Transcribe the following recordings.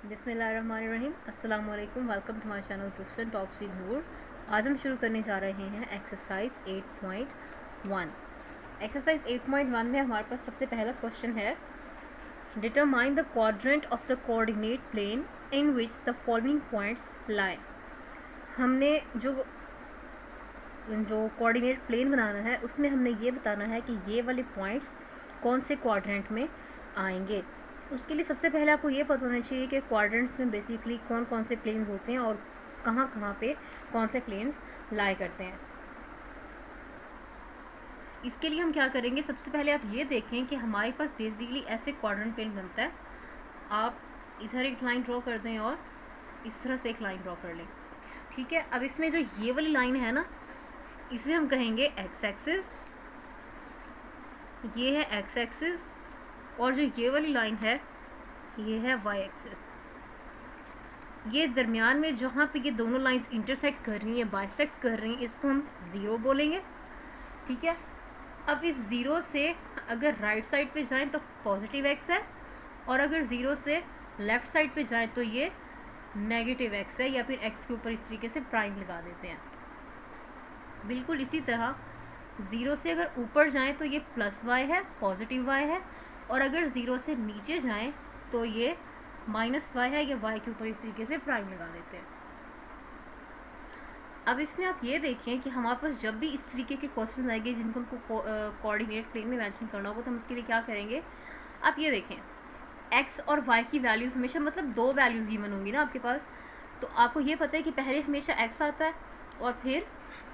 बिस्मिल्लाहिर्रहमानिर्रहीम। अस्सलाम वालेकुम। Welcome to my channel question talks with Noor. आज हम शुरू करने जा रहे हैं एक्सरसाइज 8.1। एक्सरसाइज 8.1 में हमारे पास सबसे पहला क्वेश्चन है, determine the quadrant of the coordinate plane in which the following points lie. हमने जो कोऑर्डिनेट प्लेन बनाना है उसमें हमने ये बताना है कि ये वाले पॉइंट्स कौन से क्वाड्रेंट में आएंगे। उसके लिए सबसे पहले आपको ये पता होना चाहिए कि क्वाड्रेंट्स में बेसिकली कौन कौन से प्लेन्स होते हैं और कहाँ कहाँ पे कौन से प्लेन्स लाई करते हैं। इसके लिए हम क्या करेंगे, सबसे पहले आप ये देखें कि हमारे पास बेसिकली ऐसे क्वाड्रेंट प्लेन बनता है। आप इधर एक लाइन ड्रॉ कर दें और इस तरह से एक लाइन ड्रॉ कर लें। ठीक है, अब इसमें जो ये वाली लाइन है ना, इसे हम कहेंगे एक्स एक्सिस, ये है एक्स एक्सिस, और जो ये वाली लाइन है ये है वाई एक्सिस। ये दरमियान में जहाँ पे ये दोनों लाइंस इंटरसेक्ट कर रही हैं, बाइसेक्ट कर रही हैं, इसको हम ज़ीरो बोलेंगे। ठीक है, अब इस ज़ीरो से अगर राइट साइड पे जाएं तो पॉजिटिव एक्स है, और अगर ज़ीरो से लेफ़्ट साइड पे जाएं तो ये नेगेटिव एक्स है, या फिर एक्स के ऊपर इस तरीके से प्राइम लगा देते हैं। बिल्कुल इसी तरह ज़ीरो से अगर ऊपर जाएं तो ये प्लस वाई है, पॉजिटिव वाई है, और अगर ज़ीरो से नीचे जाएं तो ये माइनस वाई है, या वाई के ऊपर इस तरीके से प्राइम लगा देते हैं। अब इसमें आप ये देखें कि हमारे पास जब भी इस तरीके के क्वेश्चन आएंगे जिनको हमको कोऑर्डिनेट प्लेन में मेंशन करना होगा, तो हम उसके लिए क्या करेंगे, आप ये देखें एक्स और वाई की वैल्यूज़ हमेशा, मतलब दो वैल्यूज़ गिवन होंगी ना आपके पास, तो आपको ये पता है कि पहले हमेशा एक्स आता है और फिर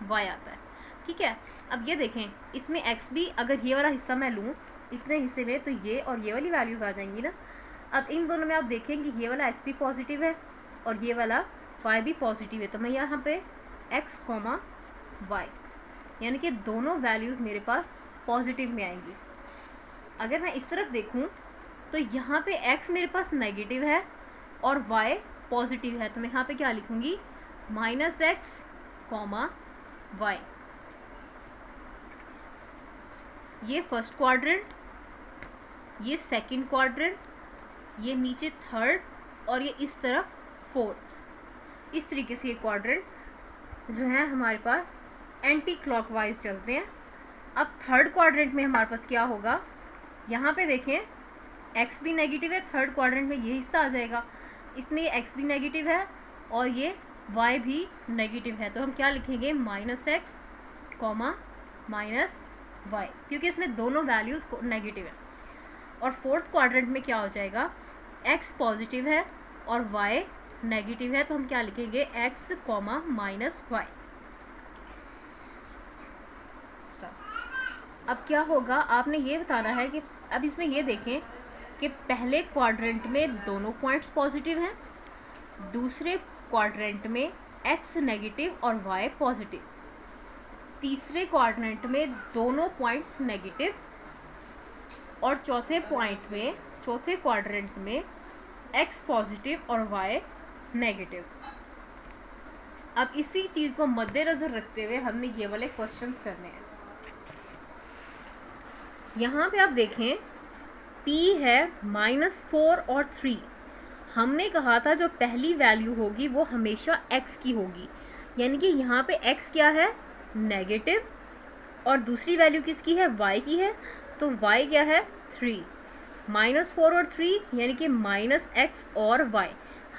वाई आता है। ठीक है, अब ये देखें इसमें एक्स भी, अगर ये वाला हिस्सा मैं लूँ इतने हिस्से में, तो ये और ये वाली वैल्यूज़ आ जाएंगी ना। अब इन दोनों में आप देखें कि ये वाला एक्स भी पॉजिटिव है और ये वाला वाई भी पॉजिटिव है, तो मैं यहाँ पे एक्स कॉमा वाई, यानी कि दोनों वैल्यूज़ मेरे पास पॉजिटिव में आएंगी। अगर मैं इस तरफ देखूँ तो यहाँ पे x मेरे पास नेगेटिव है और y पॉजिटिव है, तो मैं यहाँ पे क्या लिखूँगी, माइनस एक्स कॉमा वाई। ये फर्स्ट क्वाड्रेंट, ये सेकंड क्वाड्रेंट, ये नीचे थर्ड, और ये इस तरफ फोर्थ। इस तरीके से ये क्वाड्रेंट जो है हमारे पास एंटी क्लॉकवाइज चलते हैं। अब थर्ड क्वाड्रेंट में हमारे पास क्या होगा, यहाँ पे देखें x भी नेगेटिव है, थर्ड क्वाड्रेंट में ये हिस्सा आ जाएगा, इसमें ये x भी नेगेटिव है और ये y भी नेगेटिव है, तो हम क्या लिखेंगे, minus x comma minus y, क्योंकि इसमें दोनों वैल्यूज़ नेगेटिव है। और फोर्थ क्वाड्रेंट में क्या हो जाएगा, x पॉजिटिव है और y नेगेटिव है, तो हम क्या लिखेंगे, x कॉमा माइनस वाई। अब क्या होगा, आपने ये बताना है कि अब इसमें ये देखें कि पहले क्वाड्रेंट में दोनों पॉइंट्स पॉजिटिव हैं, दूसरे क्वाड्रेंट में x नेगेटिव और y पॉजिटिव, तीसरे क्वाड्रेंट में दोनों पॉइंट्स नेगेटिव, और चौथे क्वाड्रेंट में x पॉजिटिव और y नेगेटिव। अब इसी चीज़ को मद्देनज़र रखते हुए हमने ये वाले क्वेश्चंस करने हैं। यहाँ पे आप देखें p है -4 और 3। हमने कहा था जो पहली वैल्यू होगी वो हमेशा x की होगी, यानी कि यहाँ पे x क्या है, नेगेटिव, और दूसरी वैल्यू किसकी है, y की है, तो y क्या है, 3। -4 और 3 यानी कि माइनस एक्स और y।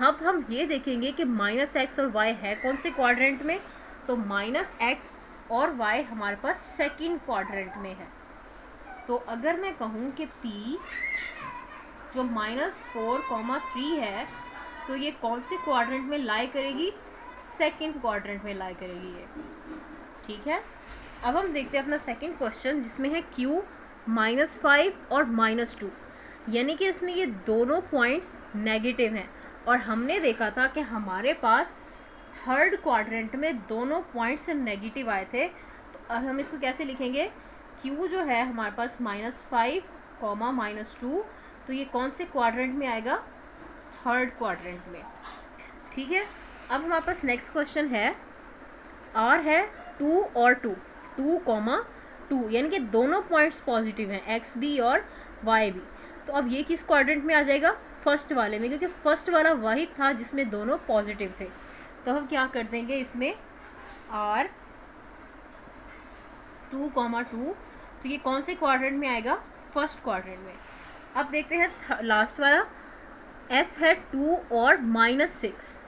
अब हम ये देखेंगे कि माइनस एक्स और y है कौन से क्वाड्रेंट में, तो माइनस एक्स और y हमारे पास सेकंड क्वाड्रेंट में है। तो अगर मैं कहूँ कि p जो -4,3 है, तो ये कौन से क्वाड्रेंट में लाई करेगी, सेकंड क्वाड्रेंट में लाई करेगी ये। ठीक है, अब हम देखते हैं अपना सेकंड क्वेश्चन, जिसमें है q -5 और -2, यानी कि इसमें ये दोनों पॉइंट्स नेगेटिव हैं, और हमने देखा था कि हमारे पास थर्ड क्वाड्रेंट में दोनों पॉइंट्स नेगेटिव आए थे। तो अब हम इसको कैसे लिखेंगे, q जो है हमारे पास -5 कॉमा -2, तो ये कौन से क्वाड्रेंट में आएगा, थर्ड क्वाड्रेंट में। ठीक है, अब हमारे पास नेक्स्ट क्वेश्चन है, r है 2 और 2, यानी कि दोनों पॉइंट्स पॉजिटिव हैं, x भी और y भी, तो अब ये किस क्वाड्रेंट में आ जाएगा, फर्स्ट वाले में, क्योंकि फर्स्ट वाला वही था जिसमें दोनों पॉजिटिव थे। तो हम क्या कर देंगे इसमें R 2,2, तो ये कौन से क्वाड्रेंट में आएगा? फर्स्ट क्वाड्रेंट में। अब देखते हैं लास्ट वाला, S है 2 और -6,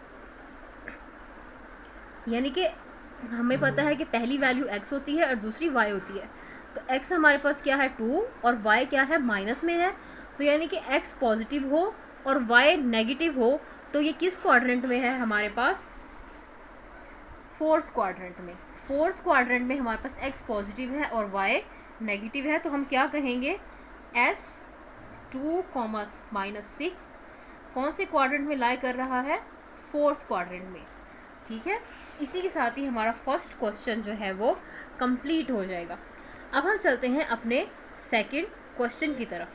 यानी कि हमें पता है कि पहली वैल्यू x होती है और दूसरी y होती है। तो x हमारे पास क्या है 2 और y क्या है माइनस में है, तो यानी कि x पॉजिटिव हो और y नेगेटिव हो, तो ये किस क्वाड्रेंट में है हमारे पास? फोर्थ क्वाड्रेंट में। फोर्थ क्वाड्रेंट में हमारे पास x पॉजिटिव है और y नेगेटिव है, तो हम क्या कहेंगे? S 2, -6 कौन से क्वाड्रेंट में लाई कर रहा है? फोर्थ क्वाड्रेंट में। ठीक है, इसी के साथ ही हमारा फर्स्ट क्वेश्चन जो है वो कंप्लीट हो जाएगा। अब हम चलते हैं अपने सेकंड क्वेश्चन की तरफ।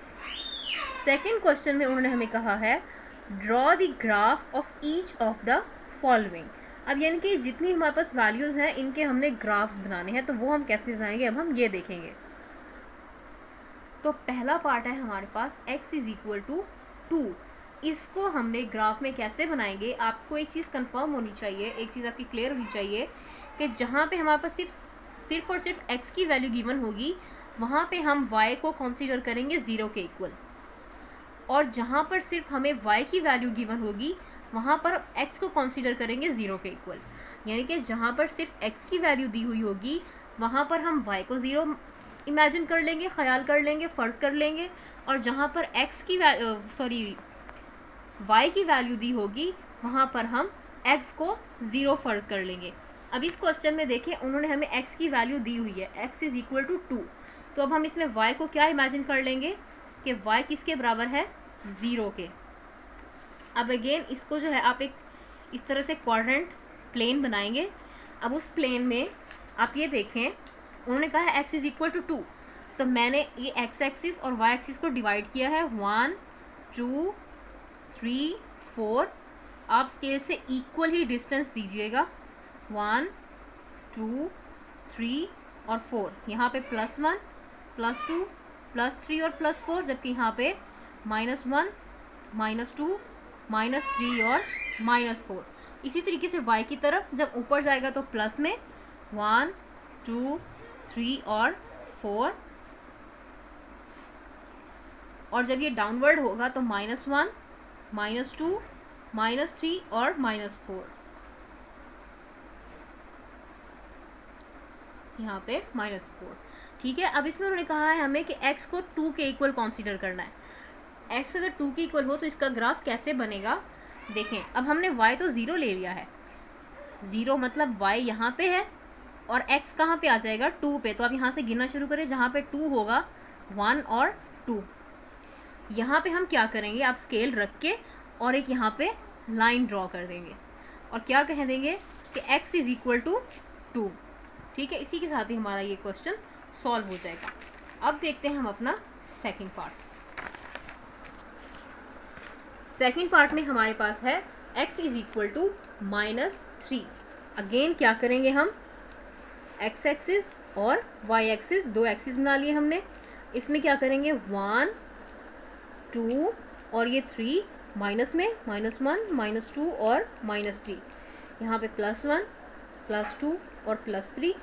सेकंड क्वेश्चन में उन्होंने हमें कहा है draw the graph of each of the following. अब यानी कि जितनी हमारे पास वैल्यूज़ हैं इनके हमने ग्राफ्स बनाने हैं, तो वो हम कैसे बनाएंगे अब हम ये देखेंगे। तो पहला पार्ट है हमारे पास x = 2। इसको हमने ग्राफ में कैसे बनाएंगे? आपको एक चीज़ कंफर्म होनी चाहिए, एक चीज़ आपकी क्लियर होनी चाहिए कि जहाँ पे हमारे पास सिर्फ और सिर्फ x की वैल्यू गिवन होगी वहाँ पे हम y को कंसीडर करेंगे 0 के इक्वल, और जहाँ पर सिर्फ हमें y की वैल्यू गिवन होगी वहाँ पर x को कंसीडर करेंगे 0 के इक्वल। यानी कि जहाँ पर सिर्फ x की वैल्यू दी हुई होगी वहाँ पर हम y को 0 इमेजिन कर लेंगे, ख्याल कर लेंगे, फ़र्ज़ कर लेंगे, और जहाँ पर y की वैल्यू दी होगी वहाँ पर हम x को 0 फ़र्ज़ कर लेंगे। अब इस क्वेश्चन में देखें उन्होंने हमें x की वैल्यू दी हुई है, x = 2। तो अब हम इसमें y को क्या इमेजिन कर लेंगे कि y किसके बराबर है? 0 के। अब अगेन इसको जो है आप एक इस तरह से क्वाड्रेंट प्लेन बनाएंगे। अब उस प्लेन में आप ये देखें उन्होंने कहा है x = 2, तो मैंने ये x एक्सिस और y एक्सिस को डिवाइड किया है 1, 2, 3, 4। आप स्केल से इक्वल ही डिस्टेंस दीजिएगा, 1, 2, 3 और 4। यहाँ पे +1, +2, +3 और +4, जबकि यहाँ पे -1, -2, -3 और -4। इसी तरीके से y की तरफ जब ऊपर जाएगा तो प्लस में 1, 2, 3 और 4, और जब ये डाउनवर्ड होगा तो -1, -2, -3 और -4। यहाँ पे -4। ठीक है, अब इसमें उन्होंने कहा है हमें कि x को 2 के इक्वल कंसीडर करना है। x अगर 2 के इक्वल हो तो इसका ग्राफ कैसे बनेगा? देखें, अब हमने y तो 0 ले लिया है, 0 मतलब y यहाँ पे है और x कहाँ पे आ जाएगा? 2 पे। तो आप यहाँ से गिनना शुरू करें, जहाँ पे 2 होगा 1 और 2। यहाँ पे हम क्या करेंगे? आप स्केल रख के और एक यहाँ पे लाइन ड्रॉ कर देंगे और क्या कह देंगे कि x = 2। ठीक है, इसी के साथ ही हमारा ये क्वेश्चन सॉल्व हो जाएगा। अब देखते हैं हम अपना सेकंड पार्ट। सेकंड पार्ट में हमारे पास है x = -3। अगेन क्या करेंगे हम? x एक्सिस और y एक्सिस, दो एक्सिस बना लिए हमने। इसमें क्या करेंगे? 1, 2 और ये 3, माइनस में -1, -2 और -3। यहाँ पे +1, +2 और +3।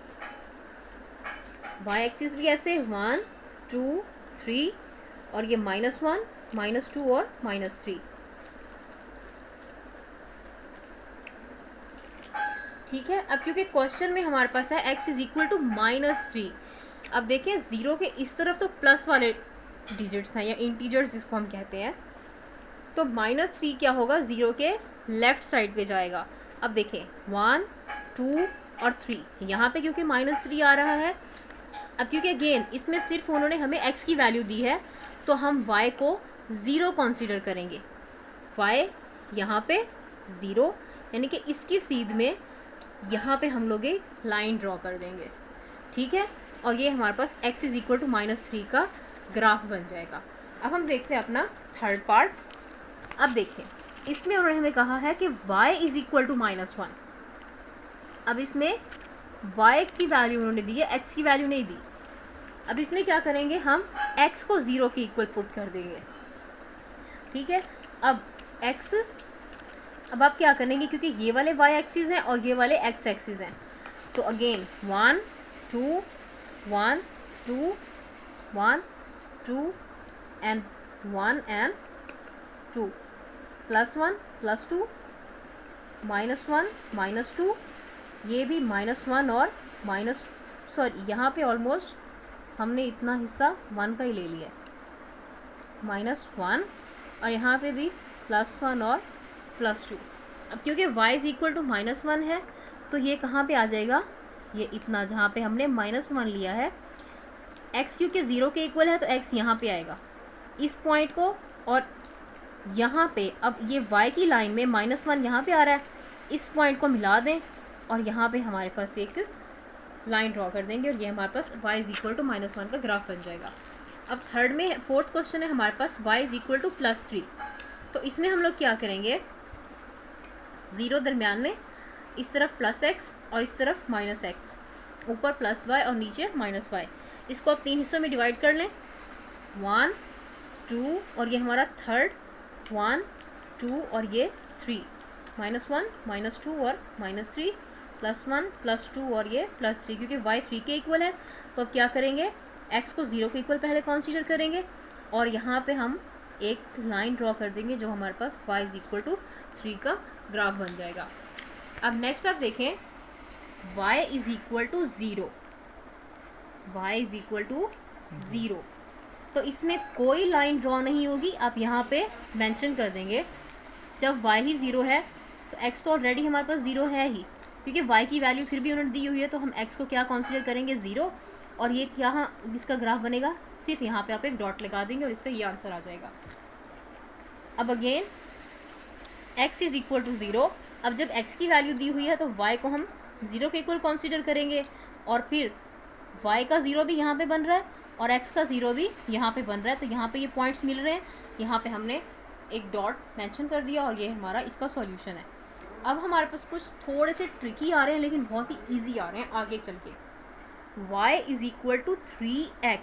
y एक्सिस भी ऐसे 1, 2, 3 और ये -1, -2 और -3। ठीक है, अब क्योंकि क्वेश्चन में हमारे पास है x = -3। अब देखें 0 के इस तरफ तो प्लस वाले डिजिट्स हैं या इंटीजर्स जिसको हम कहते हैं, तो -3 क्या होगा? 0 के लेफ्ट साइड पे जाएगा। अब देखें 1, 2 और 3, यहाँ पे क्योंकि -3 आ रहा है। अब क्योंकि अगेन इसमें सिर्फ उन्होंने हमें x की वैल्यू दी है तो हम y को 0 कंसीडर करेंगे। y यहाँ पे 0, यानी कि इसकी सीध में यहाँ पे हम लोग एक लाइन ड्रॉ कर देंगे। ठीक है, और ये हमारे पास x = -3 का ग्राफ बन जाएगा। अब हम देखते हैं अपना थर्ड पार्ट। अब देखें, इसमें उन्होंने हमें कहा है कि y = -1। अब इसमें y की वैल्यू उन्होंने दी है, x की वैल्यू नहीं दी। अब इसमें क्या करेंगे? हम x को 0 के इक्वल पुट कर देंगे। ठीक है, अब x, अब आप क्या करेंगे, क्योंकि ये वाले y एक्सिस हैं और ये वाले x एक्सिस हैं, तो अगेन 1 2 1 2 1 2 एंड 1 एंड 2, +1 +2 -1 -2, ये भी -1 और सॉरी यहाँ पे ऑलमोस्ट हमने इतना हिस्सा 1 का ही ले लिया है, -1 और यहाँ पे भी +1 और +2। अब क्योंकि y इज इक्वल टू -1 है तो ये कहाँ पे आ जाएगा, ये इतना जहाँ पे हमने -1 लिया है, x क्योंकि 0 के इक्वल है तो x यहाँ पे आएगा इस पॉइंट को, और यहाँ पे अब ये y की लाइन में -1 यहाँ पे आ रहा है, इस पॉइंट को मिला दें और यहाँ पे हमारे पास एक लाइन ड्रॉ कर देंगे और ये हमारे पास y इज इक्वल टू -1 का ग्राफ बन जाएगा। अब थर्ड में फोर्थ क्वेश्चन है हमारे पास y इज इक्वल टू +3, तो इसमें हम लोग क्या करेंगे, 0 दरमियान में इस तरफ +x और इस तरफ -x, ऊपर +y और नीचे -y, इसको आप 3 हिस्सों में डिवाइड कर लें, 1 2 और ये हमारा थर्ड, 1 2 और ये 3, -1 -2 और -3, +1 +2 और ये +3, क्योंकि y 3 के इक्वल है तो अब क्या करेंगे, x को 0 के इक्वल पहले कंसीडर करेंगे और यहाँ पे हम एक लाइन ड्रॉ कर देंगे जो हमारे पास y इज इक्वल टू 3 का ग्राफ बन जाएगा। अब नेक्स्ट आप देखें y is equal to 0, y is equal to 0, तो इसमें कोई लाइन ड्रॉ नहीं होगी, आप यहाँ पे मेंशन कर देंगे जब y ही 0 है तो x तो ऑलरेडी हमारे पास 0 है ही, क्योंकि y की वैल्यू फिर भी उन्होंने दी हुई है तो हम x को क्या कंसीडर करेंगे 0, और ये यहाँ इसका ग्राफ बनेगा, सिर्फ यहाँ पे आप एक डॉट लगा देंगे और इसका ये आंसर आ जाएगा। अब again x is equal to 0, अब जब x की वैल्यू दी हुई है तो y को हम 0 के इक्वल कंसीडर करेंगे और फिर y का 0 भी यहाँ पे बन रहा है और x का 0 भी यहाँ पे बन रहा है, तो यहाँ पे ये पॉइंट्स मिल रहे हैं, यहाँ पे हमने एक डॉट मेंशन कर दिया और ये हमारा इसका सॉल्यूशन है। अब हमारे पास कुछ थोड़े से ट्रिकी आ रहे हैं लेकिन बहुत ही इजी आ रहे हैं आगे चल के। y is equal to 3x,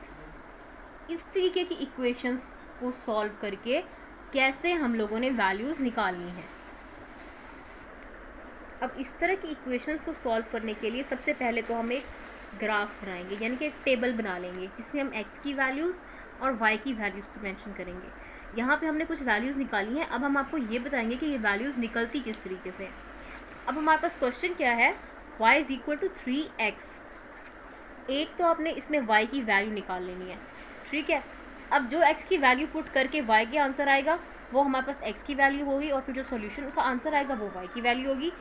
इस तरीके की इक्वेशंस को सॉल्व करके कैसे हम लोगों ने वैल्यूज़ निकालनी है। अब इस तरह की इक्वेशंस को सॉल्व करने के लिए सबसे पहले तो हम एक ग्राफ बनाएंगे, यानी कि एक टेबल बना लेंगे जिसमें हम x की वैल्यूज़ और y की वैल्यूज़ को मेंशन करेंगे। यहाँ पे हमने कुछ वैल्यूज़ निकाली हैं, अब हम आपको ये बताएंगे कि ये वैल्यूज़ निकलती किस तरीके से। अब हमारे पास क्वेश्चन क्या है, y is equal to 3x, एक तो आपने इसमें y की वैल्यू निकाल लेनी है, ठीक है। अब जो x की वैल्यू पुट करके y के आंसर आएगा वो हमारे पास x की वैल्यू होगी और फिर जो सॉल्यूशन का आंसर आएगा वो y की वैल्यू होगी।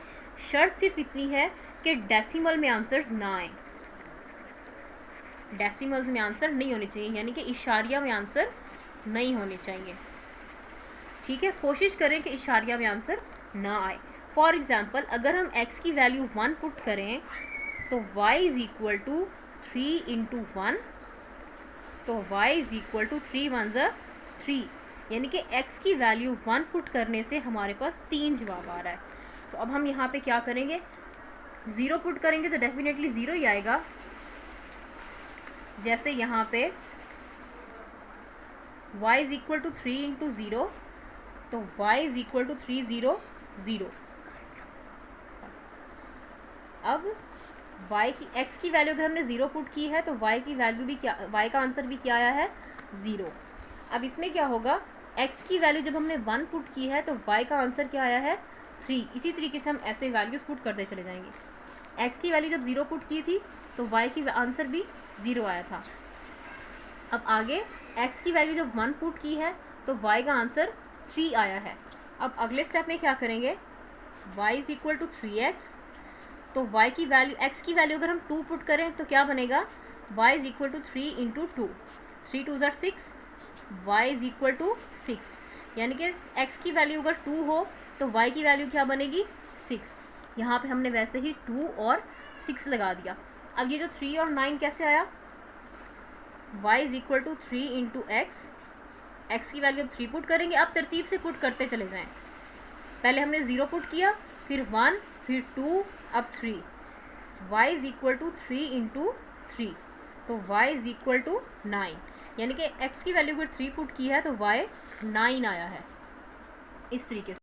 शर्त सिर्फ इतनी है कि डेसिमल में आंसर्स ना आए, डेसिमल्स में आंसर नहीं होने चाहिए, यानी कि इशारिया में आंसर नहीं होने चाहिए, ठीक है। कोशिश करें कि इशारिया में आंसर ना आए। फॉर एग्जांपल अगर हम x की वैल्यू 1 पुट करें तो y is equal to 3 into 1, तो y इज इक्वल टू 3 1 ज़ा 3, यानी कि x की वैल्यू 1 पुट करने से हमारे पास 3 जवाब आ रहा है। तो अब हम यहाँ पे क्या करेंगे, 0 पुट करेंगे तो डेफिनेटली 0 ही आएगा, जैसे यहाँ पे y is equal to 3 into 0, तो y इज इक्वल टू 3 0 0। अब y की x की वैल्यू अगर हमने 0 पुट की है तो y की वैल्यू भी क्या, y का आंसर भी क्या आया है 0। अब इसमें क्या होगा, x की वैल्यू जब हमने 1 पुट की है तो y का आंसर क्या आया है 3। इसी तरीके से हम ऐसे वैल्यूज़ पुट करते चले जाएंगे। x की वैल्यू जब 0 पुट की थी तो y की आंसर भी 0 आया था। अब आगे x की वैल्यू जब 1 पुट की है तो y का आंसर 3 आया है। अब अगले स्टेप में क्या करेंगे, y is equal to 3x, तो y की वैल्यू, x की वैल्यू अगर हम 2 पुट करें तो क्या बनेगा, y is equal to 3 into 2, 3 2 ज़ार 6, y इज इक्वल टू 6, यानी कि x की वैल्यू अगर 2 हो तो y की वैल्यू क्या बनेगी 6। यहाँ पे हमने वैसे ही 2 और 6 लगा दिया। अब ये जो 3 और 9 कैसे आया, y is equal to 3 into x की वैल्यू अब 3 पुट करेंगे। अब तरतीब से पुट करते चले जाएं, पहले हमने 0 पुट किया, फिर 1, फिर 2, अब 3, y is equal to 3 into 3, तो y इज इक्वल टू 9, यानी कि x की वैल्यू अगर 3 पुट की है तो y 9 आया है। इस तरीके से।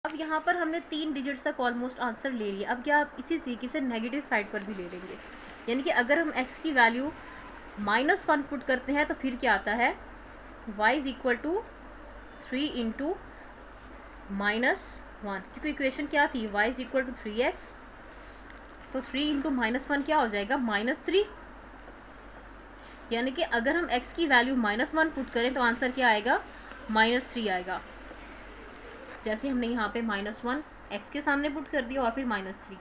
अब यहाँ पर हमने 3 डिजिट्स तक ऑलमोस्ट आंसर ले लिया। अब क्या आप इसी तरीके से नेगेटिव साइड पर भी ले लेंगे, यानी कि अगर हम x की वैल्यू -1 पुट करते हैं तो फिर क्या आता है, y is equal to 3 into -1, क्योंकि इक्वेशन क्या थी, y is equal to 3x, तो 3 इंटू -1 क्या हो जाएगा, -3। यानी कि अगर हम x की वैल्यू -1 पुट करें तो आंसर क्या आएगा, -3 आएगा। जैसे हमने यहाँ पे -1 x के सामने पुट कर दिया और फिर -3।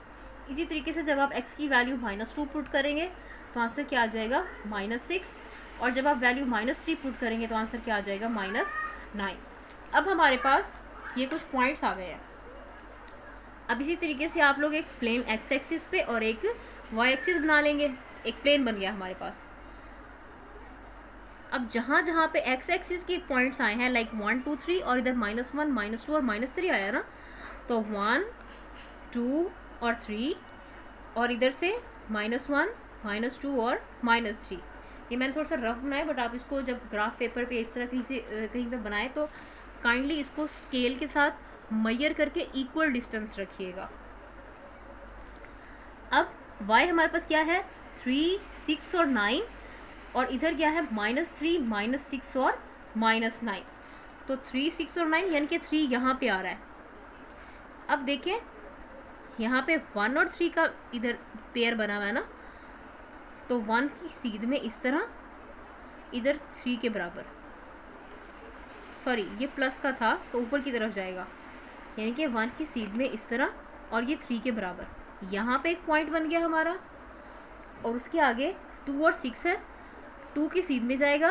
इसी तरीके से जब आप x की वैल्यू -2 पुट करेंगे तो आंसर क्या आ जाएगा, -6, और जब आप वैल्यू -3 पुट करेंगे तो आंसर क्या आ जाएगा, -9। अब हमारे पास ये कुछ पॉइंट्स आ गए हैं। अब इसी तरीके से आप लोग एक प्लेन x एक्सिस पे और एक y एक्सिस बना लेंगे, एक प्लेन बन गया हमारे पास। अब जहाँ जहाँ पे x एक्सिस के पॉइंट्स आए हैं, लाइक 1 2 3 और इधर -1 -2 और -3 आया ना, तो 1 2 और 3, और इधर से -1 -2 और -3। ये मैंने थोड़ा सा रफ बनाया, बट आप इसको जब ग्राफ पेपर पे इस तरह कहीं पे बनाए तो काइंडली इसको स्केल के साथ मेजर करके इक्वल डिस्टेंस रखिएगा। अब y हमारे पास क्या है, 3 6 और 9, और इधर क्या है, -3 -6 और -9। तो 3 6 और 9 यानी कि 3 यहाँ पे आ रहा है। अब देखें यहाँ पे 1 और 3 का इधर पेयर बना हुआ है ना, तो 1 की सीध में इस तरह, इधर 3 के बराबर, सॉरी ये प्लस का था तो ऊपर की तरफ जाएगा, यानी कि 1 की सीध में इस तरह और ये 3 के बराबर। यहाँ पे एक पॉइंट बन गया हमारा, और उसके आगे 2 और 6 है, 2 की सीध में जाएगा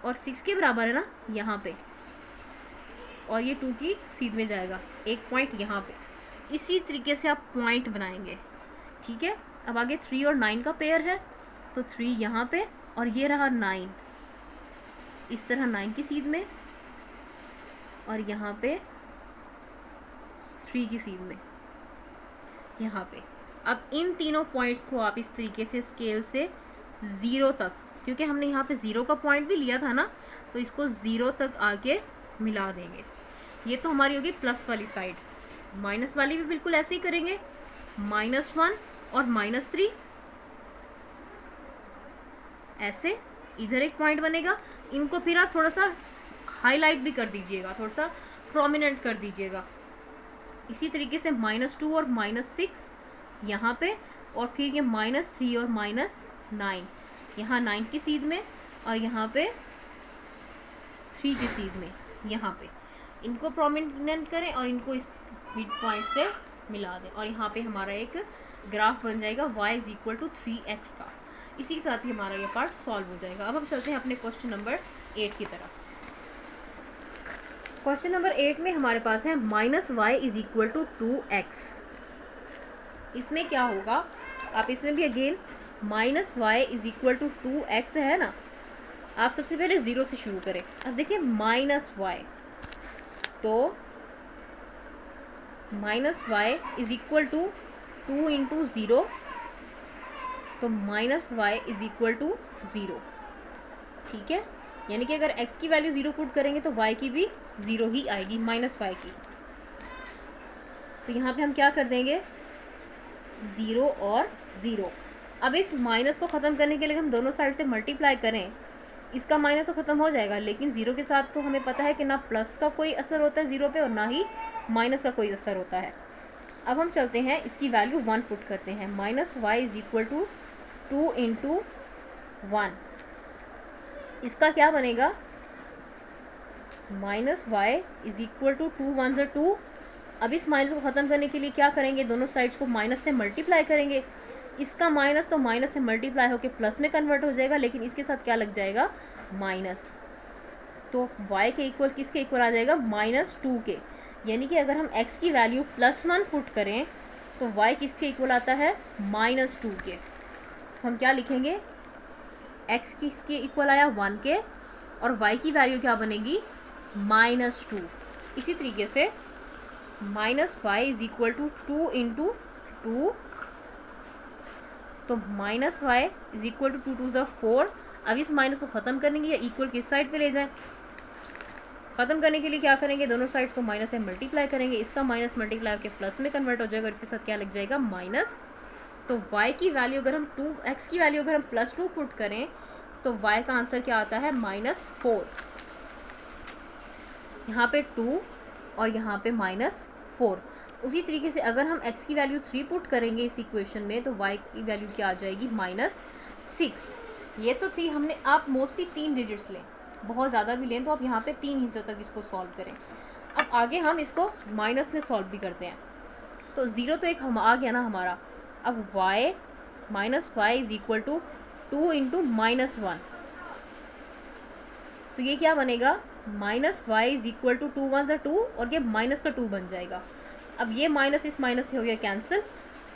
और 6 के बराबर है ना यहाँ पे, और ये 2 की सीध में जाएगा, एक पॉइंट यहाँ पे। इसी तरीके से आप पॉइंट बनाएंगे, ठीक है। अब आगे 3 और 9 का पेयर है, तो 3 यहाँ पे और ये रहा 9, इस तरह 9 की सीध में, और यहाँ पे 3 की सीध में यहाँ पे। अब इन तीनों पॉइंट्स को आप इस तरीके से स्केल से 0 तक, क्योंकि हमने यहाँ पे 0 का पॉइंट भी लिया था ना, तो इसको 0 तक आके मिला देंगे। ये तो हमारी होगी प्लस वाली साइड। माइनस वाली भी बिल्कुल ऐसे ही करेंगे, -1 और -3, ऐसे इधर एक पॉइंट बनेगा। इनको फिर आप थोड़ा सा हाईलाइट भी कर दीजिएगा, थोड़ा सा प्रोमिनेंट कर दीजिएगा। इसी तरीके से -2 और -6 यहाँ पे, और फिर ये -3 और -9 यहाँ 9 की सीध में, और यहाँ पे 3 की सीध में यहाँ पे। इनको प्रोमिनेंट करें और इनको इस मिड पॉइंट से मिला दें, और यहाँ पे हमारा एक ग्राफ बन जाएगा y is equal to 3x का। इसी के साथ ही हमारा ये पार्ट सॉल्व हो जाएगा। अब हम चलते हैं अपने क्वेश्चन नंबर 8 की तरफ। क्वेश्चन नंबर 8 में हमारे पास है -y is equal to 2x। इसमें क्या होगा, आप इसमें भी again -y is equal to 2x है ना, आप सबसे पहले 0 से शुरू करें। अब देखिए -y, तो -y is equal to 2 into 0, तो -y इज इक्वल टू 0, ठीक है। यानी कि अगर x की वैल्यू 0 पुट करेंगे तो y की भी 0 ही आएगी, -y की। तो यहाँ पे हम क्या कर देंगे, 0 और 0। अब इस माइनस को ख़त्म करने के लिए हम दोनों साइड से मल्टीप्लाई करें, इसका माइनस तो ख़त्म हो जाएगा, लेकिन 0 के साथ तो हमें पता है कि ना प्लस का कोई असर होता है 0 पे और ना ही माइनस का कोई असर होता है। अब हम चलते हैं, इसकी वैल्यू 1 पुट करते हैं। -y is equal to 2 into 1, इसका क्या बनेगा, -y इज इक्वल टू 2 1 ज़ा 2। अब इस माइनस को ख़त्म करने के लिए क्या करेंगे, दोनों साइड्स को माइनस से मल्टीप्लाई करेंगे। इसका माइनस तो माइनस से मल्टीप्लाई होकर प्लस में कन्वर्ट हो जाएगा, लेकिन इसके साथ क्या लग जाएगा, माइनस। तो y के इक्वल किसके इक्वल आ जाएगा, -2 के। यानी कि अगर हम x की वैल्यू +1 पुट करें तो y किसके इक्वल आता है, -2 के। तो हम क्या लिखेंगे, x किसके इक्वल आया, 1 के, और y की वैल्यू क्या बनेगी, -2। इसी तरीके से -y is equal to 2 into 2, तो -y इज इक्वल टू 2 2 ज़ा 4। अब इस माइनस को ख़त्म करने के लिए इक्वल किस साइड पे ले जाएं, ख़त्म करने के लिए क्या करेंगे, दोनों साइड्स को माइनस से मल्टीप्लाई करेंगे, इसका माइनस मल्टीप्लाई के प्लस में कन्वर्ट हो जाएगा, इसके साथ क्या लग जाएगा माइनस। तो y की वैल्यू अगर हम x की वैल्यू अगर हम +2 पुट करें तो y का आंसर क्या आता है -4। यहाँ पे 2 और यहाँ पे -4। उसी तरीके से अगर हम x की वैल्यू 3 पुट करेंगे इस इक्वेशन में तो y की वैल्यू क्या आ जाएगी -6। ये तो थी हमने, आप मोस्टली 3 डिजिट्स लें, बहुत ज़्यादा भी लें तो आप यहाँ पे 3 हिस्सों तक इसको सॉल्व करें। अब आगे हम इसको माइनस में सॉल्व भी करते हैं। तो 0 तो एक हम आ गया ना हमारा। अब y -y is equal to 2 into -1, तो ये क्या बनेगा -y इज इक्वल टू 2 1 2 और ये माइनस का 2 बन जाएगा। अब ये माइनस इस माइनस से हो गया कैंसिल,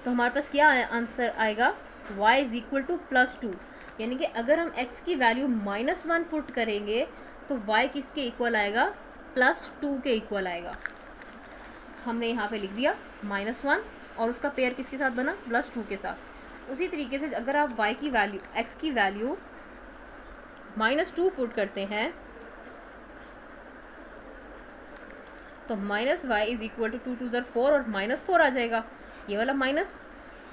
तो हमारे पास क्या आंसर आएगा y इज इक्वल टू +2। यानी कि अगर हम x की वैल्यू -1 पुट करेंगे तो y किसके इक्वल आएगा, +2 के इक्वल आएगा। हमने यहाँ पे लिख दिया -1 और उसका पेयर किसके साथ बना, +2 के साथ। उसी तरीके से अगर आप y की वैल्यू x की वैल्यू -2 पुट करते हैं तो -y इज इक्वल टू 2 2 ज़र 4 और -4 आ जाएगा, ये वाला माइनस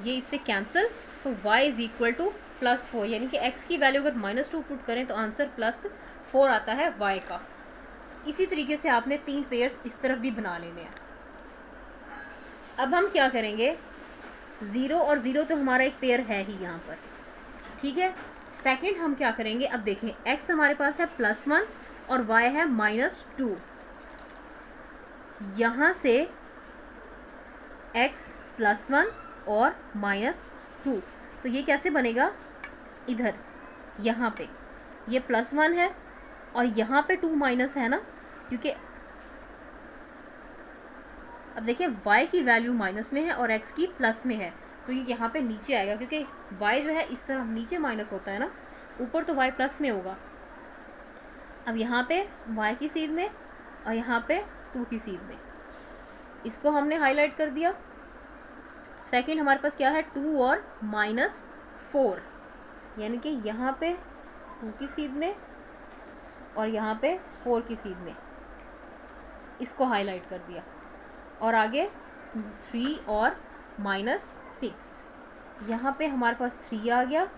ये इससे कैंसिल, तो y इज इक्वल टू +4। यानी कि x की वैल्यू अगर -2 पुट करें तो आंसर +4 आता है y का। इसी तरीके से आपने 3 पेयर्स इस तरफ भी बना लेने हैं। अब हम क्या करेंगे, 0 और 0 तो हमारा एक पेयर है ही यहाँ पर, ठीक है। सेकंड हम क्या करेंगे, अब देखें x हमारे पास है +1 और y है -2। यहाँ से x +1 और -2, तो ये कैसे बनेगा, इधर यहाँ पे ये +1 है और यहाँ पे 2 माइनस है ना, क्योंकि अब देखिए y की वैल्यू माइनस में है और x की प्लस में है, तो ये यहाँ पे नीचे आएगा क्योंकि y जो है इस तरफ नीचे माइनस होता है ना, ऊपर तो y प्लस में होगा। अब यहाँ पे y की सीध में और यहाँ पे 2 की सीध में, इसको हमने हाईलाइट कर दिया। सेकंड हमारे पास क्या है, 2 और -4, यानी कि यहाँ पे 2 की सीध में और यहाँ पे 4 की सीध में, इसको हाईलाइट कर दिया। और आगे 3 और -6, यहाँ पे हमारे पास 3 आ गया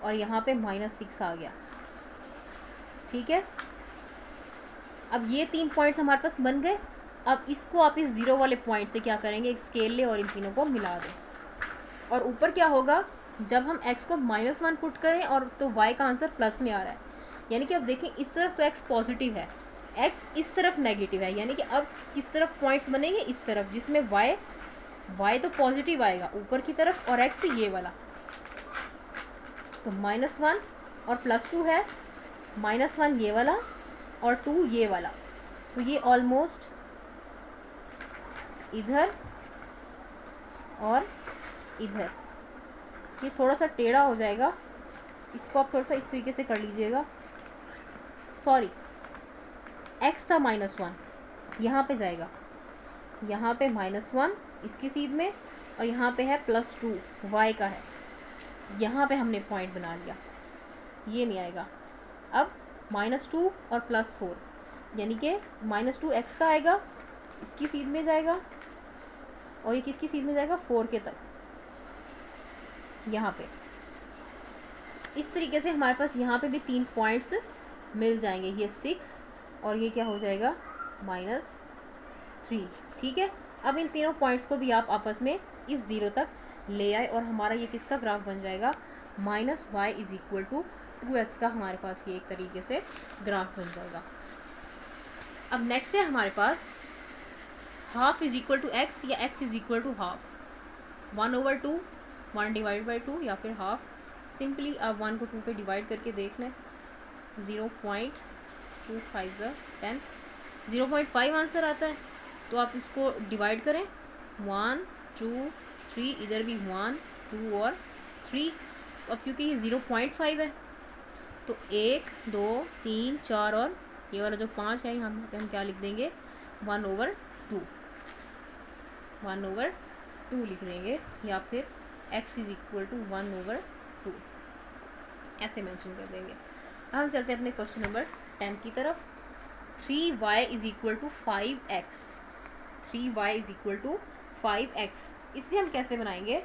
और यहाँ पे -6 आ गया, ठीक है। अब ये 3 पॉइंट्स हमारे पास बन गए। अब इसको आप इस 0 वाले पॉइंट से क्या करेंगे, एक स्केल ले और इन तीनों को मिला दें। और ऊपर क्या होगा, जब हम x को -1 पुट करें और तो y का आंसर प्लस में आ रहा है, यानी कि अब देखें इस तरफ तो x पॉजिटिव है, x इस तरफ नेगेटिव है, यानी कि अब किस तरफ पॉइंट्स बनेंगे, इस तरफ, जिसमें y तो पॉजिटिव आएगा ऊपर की तरफ और x ये वाला, तो -1 और +2 है, -1 ये वाला और 2 ये वाला, तो ये ऑलमोस्ट इधर और इधर, ये थोड़ा सा टेढ़ा हो जाएगा, इसको आप थोड़ा सा इस तरीके से कर लीजिएगा। सॉरी, x था -1, यहाँ पे जाएगा, यहाँ पे -1 इसकी सीध में और यहाँ पे है +2 y का है, यहाँ पे हमने पॉइंट बना लिया, ये नहीं आएगा। अब -2 और +4, यानी कि -2 x का आएगा, इसकी सीध में जाएगा और ये किसकी सीध में जाएगा, 4 के तक, यहाँ पे। इस तरीके से हमारे पास यहाँ पे भी 3 पॉइंट्स मिल जाएंगे, ये 6 और ये क्या हो जाएगा -3, ठीक है। अब इन तीनों पॉइंट्स को भी आप आपस में इस 0 तक ले आए और हमारा ये किसका ग्राफ बन जाएगा, -y is equal to 2x का हमारे पास ये एक तरीके से ग्राफ बन जाएगा। अब नेक्स्ट है हमारे पास half is equal to x या x is equal to half, 1/2, 1 divide by 2 या फिर हाफ। सिंपली आप 1 को 2 पे डिवाइड करके देख लें, 0.25 10, 0.5 आंसर आता है, तो आप इसको डिवाइड करें, 1 2 3, इधर भी 1 2 और 3, अब क्योंकि ये 0.5 है तो 1 2 3 4 और ये वाला जो 5 है यहाँ पे हम क्या लिख देंगे, 1/2 लिख देंगे, या फिर x इज इक्वल टू 1/2 ऐसे मेंशन कर देंगे। अब हम चलते हैं अपने क्वेश्चन नंबर 10 की तरफ। 3y is equal to 5x, 3y is equal to 5x। इसे हम कैसे बनाएंगे?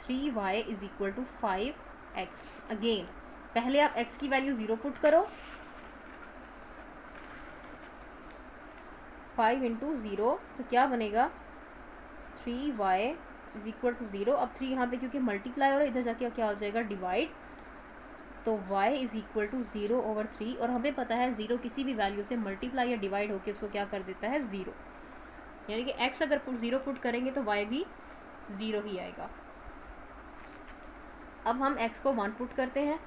3y is equal to 5x। Again पहले आप x की वैल्यू 0 पुट करो, 5 इंटू 0 तो क्या बनेगा? 3y is equal to 0। अब 3 यहाँ पे क्योंकि मल्टीप्लाई हो रहा है, इधर जाके क्या हो जाएगा? डिवाइड। तो y is equal to 0 over 3, और हमें पता है 0 किसी भी वैल्यू से मल्टीप्लाई या डिवाइड होके उसको क्या कर देता है? 0। यानी कि x अगर 0 पुट करेंगे तो y भी 0 ही आएगा। अब हम x को 1 पुट करते हैं,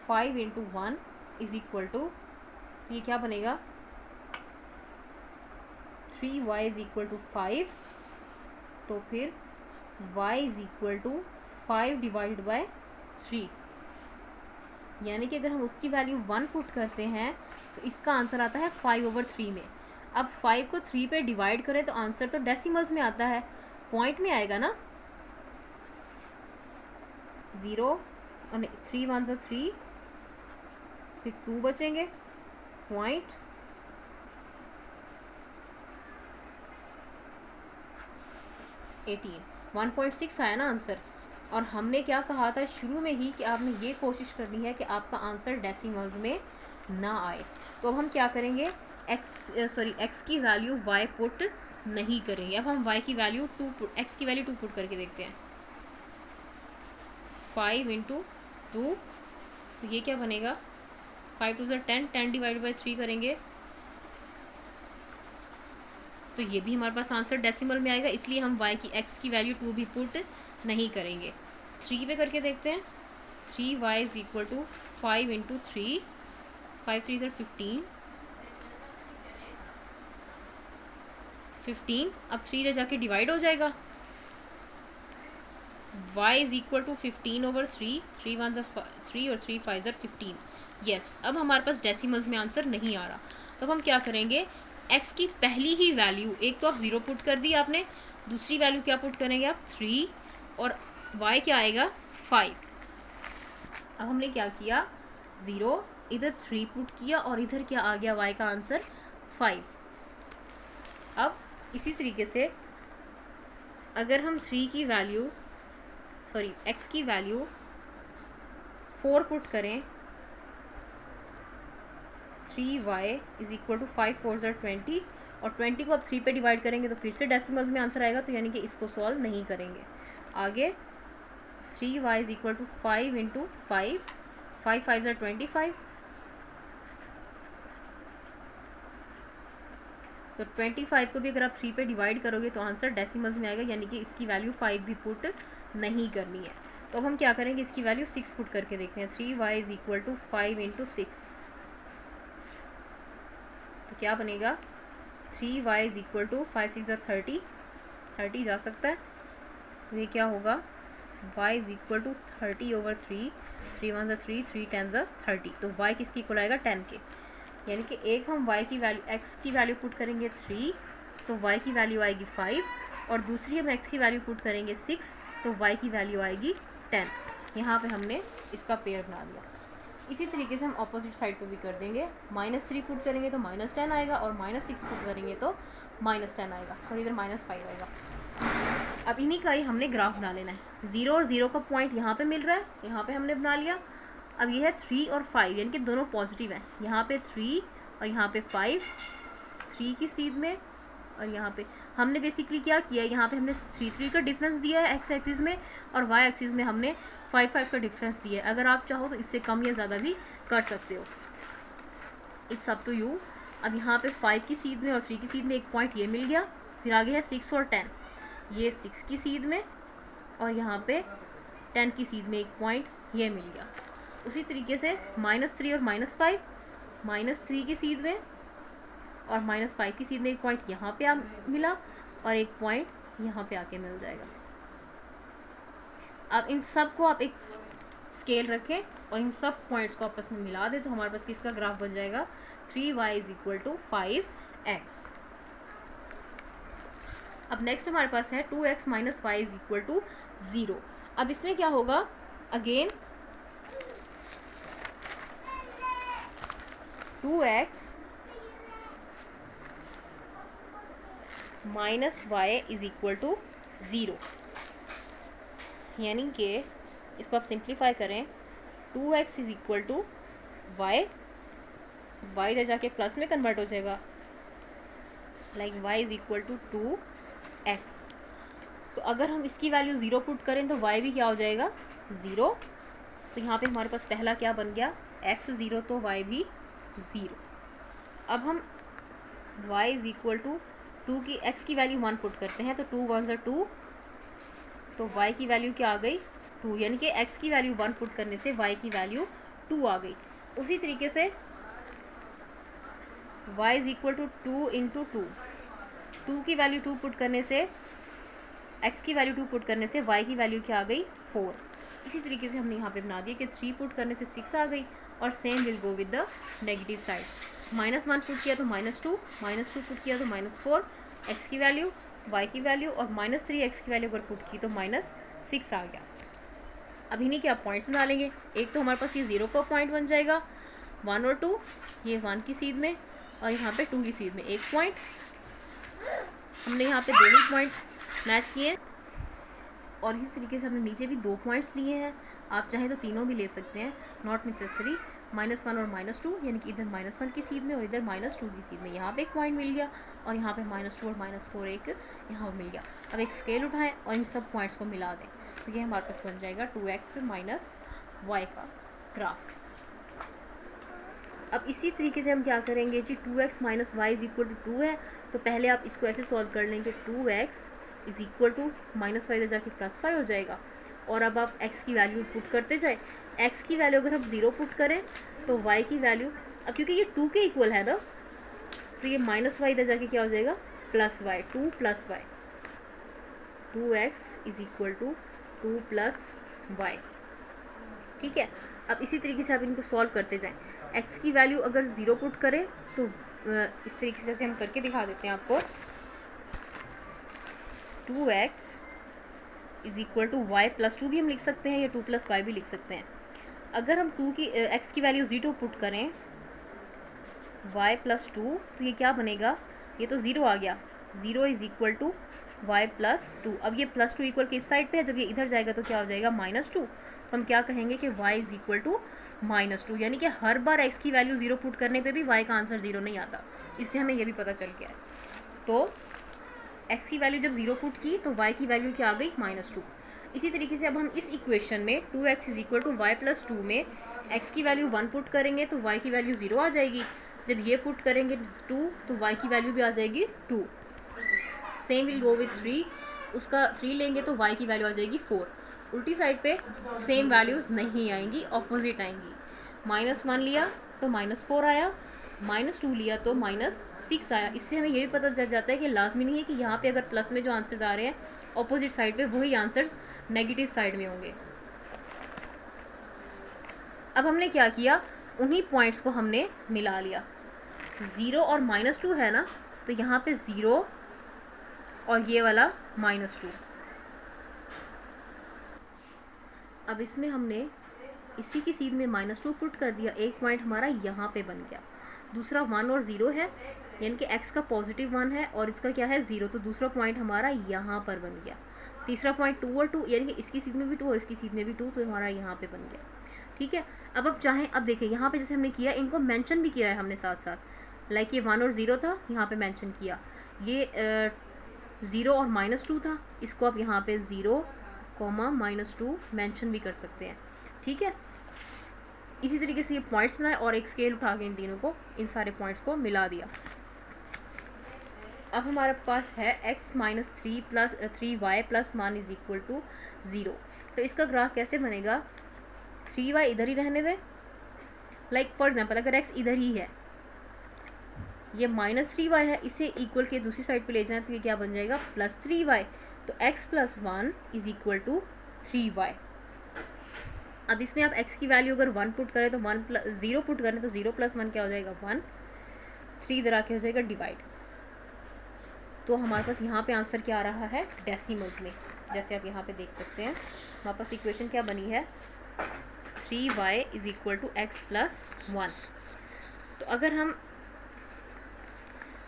5 इंटू 1 इज इक्वल टू, ये क्या बनेगा? 3y is equal to 5। तो फिर y is equal to 5 divided by 3, यानी कि अगर हम उसकी वैल्यू 1 पुट करते हैं तो इसका आंसर आता है 5 ओवर 3 में। अब 5 को 3 पे डिवाइड करें तो आंसर तो डेसिमल्स में आता है, पॉइंट में आएगा ना। 0 और 3 1 से 3, फिर 2 बचेंगे, पॉइंट 18, 1.6 आया ना आंसर। और हमने क्या कहा था शुरू में ही कि आपने ये कोशिश करनी है कि आपका आंसर डेसिमल्स में ना आए। तो अब हम क्या करेंगे? x की वैल्यू y पुट नहीं करेंगे। अब हम y की वैल्यू 2 पुट, x की वैल्यू 2 पुट करके देखते हैं। 5 इंटू 2, तो ये क्या बनेगा? 5 टू 10, 10 डिवाइड बाई 3 करेंगे तो ये भी हमारे पास आंसर डेसिमल में आएगा, इसलिए हम y की x की वैल्यू 2 भी पुट नहीं करेंगे। 3 पे करके देखते हैं। 3y is equal to 5 into 3, 5 3 ज़र 15, 15। अब 3 से जाके डिवाइड हो जाएगा। y is equal to 15 over 3, 3 1 ज़र 3 और 3 5 ज़र 15। यस, अब हमारे पास डेसिमल्स में आंसर नहीं आ रहा, तो हम क्या करेंगे? x की पहली ही वैल्यू, एक तो आप 0 पुट कर दी आपने, दूसरी वैल्यू क्या पुट करेंगे आप? 3, और y क्या आएगा? 5। अब हमने क्या किया? 0, इधर 3 पुट किया, और इधर क्या आ गया? y का आंसर 5। अब इसी तरीके से अगर हम 3 की वैल्यू, सॉरी x की वैल्यू 4 पुट करें, 3y इज इक्वल टू 5 4 ज़र 20, और 20 को अब 3 पे डिवाइड करेंगे तो फिर से डेसिमल्स में आंसर आएगा, तो यानी कि इसको सॉल्व नहीं करेंगे। आगे 3y is equal to 5 into 5, 5 5 ज़र 25, तो 25 को भी अगर आप 3 पे डिवाइड करोगे तो आंसर डेसिमल्स में आएगा, यानी कि इसकी वैल्यू 5 भी पुट नहीं करनी है। तो अब हम क्या करेंगे? इसकी वैल्यू 6 पुट करके देखते हैं। 3y is equal to 5 into 6, तो क्या बनेगा? 3y इज इक्वल टू 5 6 ज़र 30, 30 जा सकता है, तो ये क्या होगा? y is equal to 30 over 3, 3 1 ज़र 3, 3 10 ज़र 30, तो y किसकी इक्वल आएगा? 10 के। यानी कि एक हम y की वैल्यू, x की वैल्यू पुट करेंगे 3, तो y की वैल्यू आएगी 5, और दूसरी हम x की वैल्यू पुट करेंगे 6, तो y की वैल्यू आएगी 10। यहाँ पे हमने इसका पेयर बना दिया। इसी तरीके से हम ऑपोजिट साइड पे भी कर देंगे। -3 पुट करेंगे तो -10 आएगा, और -6 पुट करेंगे तो -10 आएगा, सॉरी इधर -5 आएगा। अब इन्हीं का ही हमने ग्राफ बना लेना है। 0 और 0 का पॉइंट यहाँ पे मिल रहा है, यहाँ पे हमने बना लिया। अब ये है 3 और 5, यानी कि दोनों पॉजिटिव हैं। यहाँ पे 3 और यहाँ पे 5, 3 की सीध में, और यहाँ पे हमने बेसिकली क्या किया? यहाँ पे हमने 3 3 का डिफरेंस दिया है x एक्सिस में, और y एक्सिस में हमने 5 5 का डिफरेंस दिया है। अगर आप चाहो तो इससे कम या ज़्यादा भी कर सकते हो, इट्स अप टू यू। अब यहाँ पे 5 की सीध में और 3 की सीध में एक पॉइंट ये मिल गया, फिर आगे है 6 और 10, ये 6 की सीध में, और यहाँ पे 10 की सीध में एक पॉइंट ये मिल गया। उसी तरीके से -3 और -5, -3 की सीध में और -5 की सीध में एक पॉइंट यहाँ पे मिला, और एक पॉइंट यहाँ पे आके मिल जाएगा। अब इन सब को आप एक स्केल रखें और इन सब पॉइंट्स को आपस में मिला दें, तो हमारे पास किसका ग्राफ बन जाएगा? 3y is equal to 5x। अब नेक्स्ट हमारे पास है 2x minus y is equal to 0। अब इसमें क्या होगा? Again 2x minus y is equal to 0, यानी कि इसको आप सिंप्लीफाई करें 2x is equal to y, y इधर जाके प्लस में कन्वर्ट हो जाएगा, like y is equal to 2x। तो अगर हम इसकी वैल्यू 0 पुट करें तो y भी क्या हो जाएगा 0। तो यहाँ पे हमारे पास पहला क्या बन गया, x 0 तो y भी 0। अब हम y इज इक्वल टू 2 की x की वैल्यू 1 पुट करते हैं, तो 2 1 2, तो y की वैल्यू क्या आ गई 2, यानी कि x की वैल्यू 1 पुट करने से y की वैल्यू 2 आ गई। उसी तरीके से y is equal to 2 into 2 की वैल्यू 2 पुट करने से, x की वैल्यू 2 पुट करने से y की वैल्यू क्या आ गई 4। इसी तरीके से हमने यहाँ पे बना दिया कि 3 पुट करने से 6 आ गई, और same will go with the negative side. -1 put किया तो -2, -2 पुट किया तो -4, x की वैल्यू, y की वैल्यू, और -3x की वैल्यू अगर पुट की तो -6 आ गया। अब इन्हीं के आप पॉइंट्स बना लेंगे। एक तो हमारे पास ये 0 का पॉइंट बन जाएगा, 1 और 2, ये 1 की सीध में और यहाँ पे 2 की सीध में एक पॉइंट। हमने यहाँ पे दोनों पॉइंट्स मैच किए, और इसी तरीके से हमने नीचे भी 2 पॉइंट्स लिए हैं। आप चाहें तो तीनों भी ले सकते हैं, नॉट नेसेसरी। -1 और -2, यानी कि इधर -1 की सीध में और इधर -2 की सीध में यहाँ पे एक पॉइंट मिल गया, और यहाँ पे -2 और -4 एक यहाँ मिल गया। अब एक स्केल उठाएं और इन सब पॉइंट्स को मिला दें, तो ये हमारे पास बन जाएगा 2x माइनस वाई का ग्राफ। अब इसी तरीके से हम क्या करेंगे जी, 2x minus y is equal to 2 है, तो पहले आप इसको ऐसे सॉल्व कर लेंगे, 2x is equal to minus y जाके +5 हो जाएगा। और अब आप x की वैल्यू पुट करते जाए, x की वैल्यू अगर हम 0 पुट करें तो y की वैल्यू, अब क्योंकि ये 2 के इक्वल है ना, तो ये माइनस वाई इधर जाके क्या हो जाएगा +y, 2 + y, 2x is equal to 2 + y। ठीक है। अब इसी तरीके से आप इनको सॉल्व करते जाएं। x की वैल्यू अगर 0 पुट करें तो इस तरीके से हम करके दिखा देते हैं आपको, 2x is equal to y + 2 भी हम लिख सकते हैं, या 2 + y भी लिख सकते हैं। अगर हम x की वैल्यू 0 पुट करें, y + 2, तो ये क्या बनेगा, ये तो 0 आ गया, 0 इज इक्वल टू y + 2। अब ये +2 इक्वल किस साइड पे है, जब ये इधर जाएगा तो क्या हो जाएगा -2। तो हम क्या कहेंगे कि y इज इक्वल टू -2, यानी कि हर बार x की वैल्यू 0 पुट करने पे भी y का आंसर 0 नहीं आता। इससे हमें ये भी पता चल गया है। तो x की वैल्यू जब 0 पुट की तो y की वैल्यू क्या आ गई -2। इसी तरीके से अब हम इस इक्वेशन में 2x is equal to y + 2 में x की वैल्यू 1 पुट करेंगे तो y की वैल्यू 0 आ जाएगी। जब ये पुट करेंगे 2 तो y की वैल्यू भी आ जाएगी 2। सेम विल गो विथ 3, उसका 3 लेंगे तो y की वैल्यू आ जाएगी 4। उल्टी साइड पे सेम वैल्यूज़ नहीं आएंगी, ऑपोजिट आएंगी। -1 लिया तो -4 आया, -2 लिया तो -6 आया। इससे हमें ये भी पता चल जाता है कि लाजमी नहीं है कि यहाँ पे अगर प्लस में जो आंसर्स आ रहे हैं ऑपोजिट साइड पे वही आंसर्स नेगेटिव साइड में होंगे। अब हमने क्या किया, उन्हीं पॉइंट्स को हमने मिला लिया। 0 और -2 है ना, तो यहाँ पे 0 और ये वाला -2। अब इसमें हमने इसी की सीध में -2 पुट कर दिया, एक पॉइंट हमारा यहाँ पे बन गया। दूसरा 1 और 0 है, यानी कि x का +1 है और इसका क्या है 0, तो दूसरा पॉइंट हमारा यहाँ पर बन गया। तीसरा पॉइंट 2 और 2, यानी कि इसकी सीध में भी 2 और इसकी सीध में भी 2, तो हमारा यहाँ पे बन गया। ठीक है। अब चाहें, अब देखिए यहाँ पे जैसे हमने किया, इनको मेंशन भी किया है हमने साथ साथ, लाइक ये 1 और 0 था, यहाँ पे मेंशन किया। ये 0 और -2 था, इसको आप यहाँ पे 0, -2 मेंशन भी कर सकते हैं। ठीक है। इसी तरीके से ये पॉइंट्स बनाए और एक स्केल उठा के इन तीनों को, इन सारे पॉइंट्स को मिला दिया। अब हमारे पास है x - 3 + 3y + 1 is equal to 0। तो इसका ग्राफ कैसे बनेगा, 3y इधर ही रहने दें, लाइक फॉर एग्जाम्पल अगर x इधर ही है, ये -3y है, इसे इक्वल के दूसरी साइड पे ले जाएं तो ये क्या बन जाएगा +3y। तो x + 1 is equal to 3y। अब इसमें आप x की वैल्यू अगर 1 पुट करें तो 0 पुट करें तो 0 + 1 क्या हो जाएगा 1, 3 इधर आके हो जाएगा डिवाइड। तो हमारे पास यहाँ पे आंसर क्या आ रहा है डेसिमल्स में, जैसे आप यहाँ पे देख सकते हैं। हमारे पास इक्वेशन क्या बनी है, 3y is equal to x + 1। तो अगर हम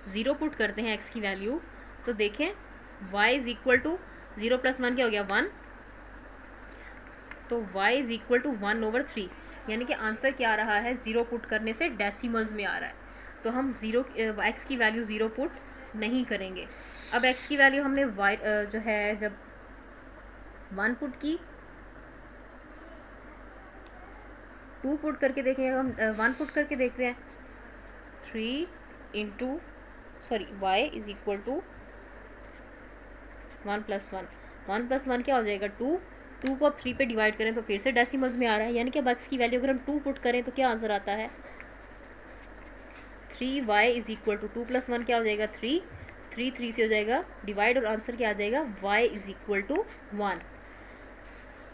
0 पुट करते हैं x की वैल्यू, तो देखें y is equal to 0 plus 1 क्या हो गया 1, तो y इज इक्वल टू 1/3, यानी कि आंसर क्या आ रहा है 0 पुट करने से डेसिमल्स में आ रहा है। तो हम x की वैल्यू 0 पुट नहीं करेंगे। अब x की वैल्यू हमने जो है जब 1 पुट की, 2 पुट करके देखेंगे, हम 1 पुट करके देखते हैं, 3 into y is equal to 1 plus 1, 1 plus 1 क्या हो जाएगा 2, 2 को अब 3 पे डिवाइड करें तो फिर से डेसिमल्स में आ रहा है, यानी कि अब x की वैल्यू अगर हम 2 पुट करें तो क्या आंसर आता है 3y is equal to 2 plus 1 क्या हो जाएगा 3, 3 से हो जाएगा डिवाइड और आंसर क्या आ जाएगा y is equal to 1।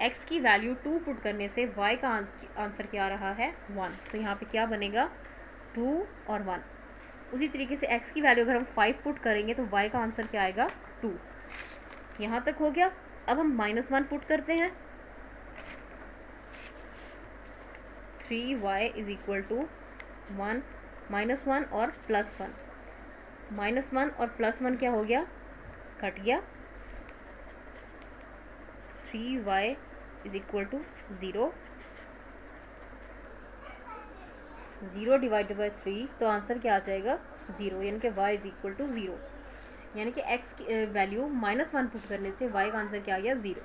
x की वैल्यू 2 पुट करने से y का आंसर क्या आ रहा है 1, तो यहाँ पे क्या बनेगा 2 और 1। उसी तरीके से x की वैल्यू अगर हम 5 पुट करेंगे तो y का आंसर क्या आएगा 2। यहाँ तक हो गया। अब हम -1 पुट करते हैं, 3y इज इक्वल टू 1 -1 और +1, -1 और +1 क्या हो गया कट गया, 3y is equal to 0, 0 divided by 3, तो आंसर क्या आ जाएगा 0, यानी कि y इज इक्वल टू 0, यानी कि x की वैल्यू -1 पुट करने से y का आंसर क्या आ गया 0।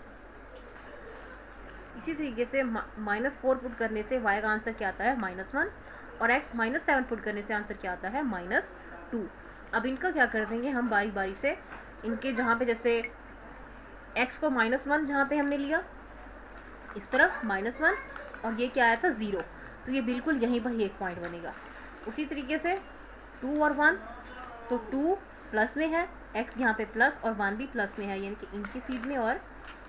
इसी तरीके से -4 पुट करने से y का आंसर क्या आता है -1, और x -7 पुट करने से आंसर क्या आता है -2। अब इनका क्या कर देंगे हम बारी बारी से, इनके जहाँ पे जैसे x को -1 जहाँ पे हमने लिया इस तरफ -1, और ये क्या आया था 0, तो ये बिल्कुल यहीं पर ही एक पॉइंट बनेगा। उसी तरीके से 2 और 1, तो 2 प्लस में है, x यहाँ पे प्लस और 1 भी प्लस में है, यानी कि इनकी सीध में और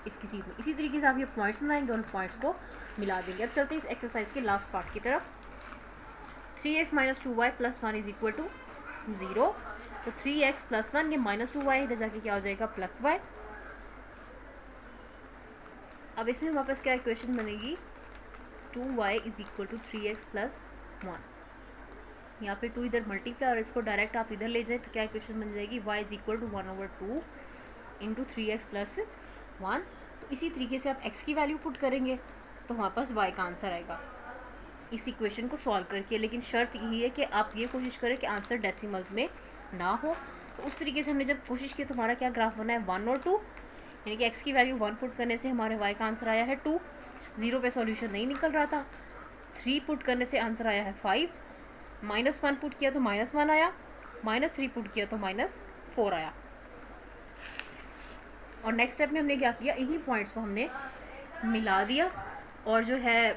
इसकी सीध में। इसी तरीके से आप ये पॉइंट्स बनाएंगे, दोनों पॉइंट्स को मिला देंगे। अब चलते हैं इस एक्सरसाइज के लास्ट पार्ट की तरफ। 3x - 2y + 1 is equal to 0, तो 3x + 1 ये -2y इधर जाके क्या हो जाएगा +y। अब इसमें वापस क्या इक्वेशन बनेगी 2y is equal to 3x + 1, यहाँ पे 2 इधर मल्टीप्लाई और इसको डायरेक्ट आप इधर ले जाए तो क्या इक्वेशन बन जाएगी y is equal to 1/2 into 3x + 1। तो इसी तरीके से आप x की वैल्यू पुट करेंगे तो हमारे पास y का आंसर आएगा इस इक्वेशन को सॉल्व करके। लेकिन शर्त यही है कि आप ये कोशिश करें कि आंसर डेसिमल्स में ना हो। तो उस तरीके से हमने जब कोशिश की तो हमारा क्या ग्राफ बना है 1 और 2, यानी कि x की वैल्यू 1 पुट करने से हमारे y का आंसर आया है 2, 0 पे सॉल्यूशन नहीं निकल रहा था। 3 पुट करने से आंसर आया है 5, -1 पुट किया तो -1 आया, -3 पुट किया तो -4 आया। और नेक्स्ट स्टेप में हमने क्या किया, इन्हीं पॉइंट्स को हमने मिला दिया और जो है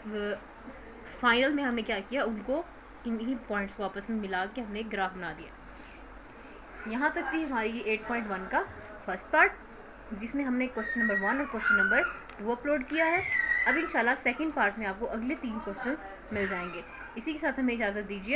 फाइनल में हमने क्या किया, उनको इन्हीं पॉइंट्स को आपस में मिला के हमने ग्राफ बना दिया। यहाँ तक थी हमारी 8.1 का फर्स्ट पार्ट, जिसमें हमने क्वेश्चन नंबर 1 और क्वेश्चन नंबर 2 अपलोड किया है। अब इंशाल्लाह सेकंड पार्ट में आपको अगले 3 क्वेश्चंस मिल जाएंगे। इसी के साथ हमें इजाज़त दीजिए।